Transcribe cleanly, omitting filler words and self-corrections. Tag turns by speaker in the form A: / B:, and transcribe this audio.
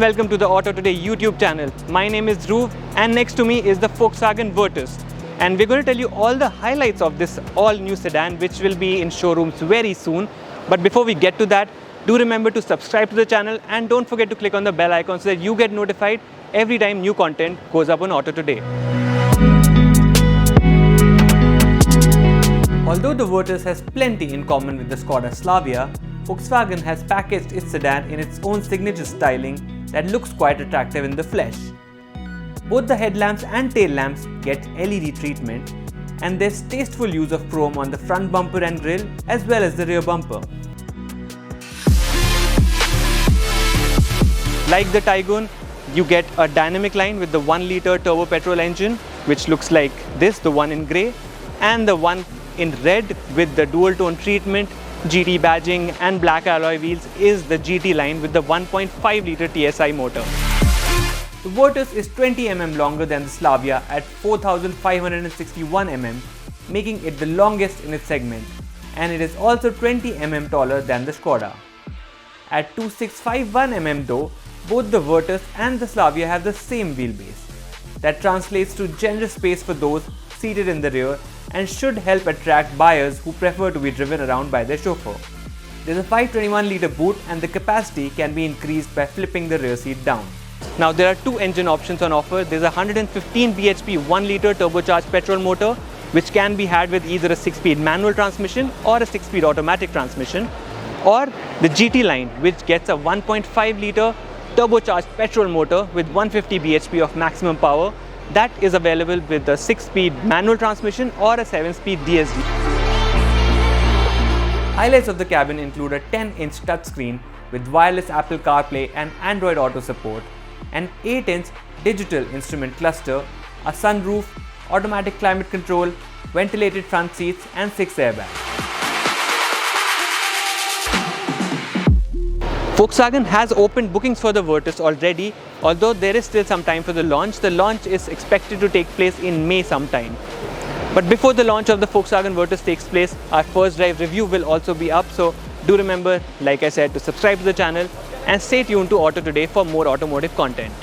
A: welcome to the Auto Today YouTube channel. My name is Dhruv and next to me is the Volkswagen Virtus. And we're going to tell you all the highlights of this all-new sedan which will be in showrooms very soon. But before we get to that, do remember to subscribe to the channel and don't forget to click on the bell icon so that you get notified every time new content goes up on Auto Today. Although the Virtus has plenty in common with the Skoda Slavia, Volkswagen has packaged its sedan in its own signature styling that looks quite attractive in the flesh. Both the headlamps and tail lamps get LED treatment, and there's tasteful use of chrome on the front bumper and grille as well as the rear bumper. Like the Tiguan, you get a dynamic line with the 1-litre turbo petrol engine, which looks like this, the one in grey, and the one in red with the dual tone treatment, GT badging and black alloy wheels is the GT line with the 1.5-litre TSI motor. The Virtus is 20 mm longer than the Slavia at 4,561 mm, making it the longest in its segment, and it is also 20 mm taller than the Skoda. At 2,651 mm though, both the Virtus and the Slavia have the same wheelbase. That translates to generous space for those seated in the rear and should help attract buyers who prefer to be driven around by their chauffeur. There's a 521-litre boot and the capacity can be increased by flipping the rear seat down. Now there are two engine options on offer. There's a 115 bhp 1-litre turbocharged petrol motor which can be had with either a 6-speed manual transmission or a 6-speed automatic transmission, or the GT line which gets a 1.5-litre turbocharged petrol motor with 150 bhp of maximum power that is available with a 6-speed manual transmission or a 7-speed DSG. Highlights of the cabin include a 10-inch touchscreen with wireless Apple CarPlay and Android Auto support, an 8-inch digital instrument cluster, a sunroof, automatic climate control, ventilated front seats and 6 airbags. Volkswagen has opened bookings for the Virtus already, although there is still some time for the launch. The launch is expected to take place in May sometime. But before the launch of the Volkswagen Virtus takes place, our first drive review will also be up, so do remember, like I said, to subscribe to the channel and stay tuned to Auto Today for more automotive content.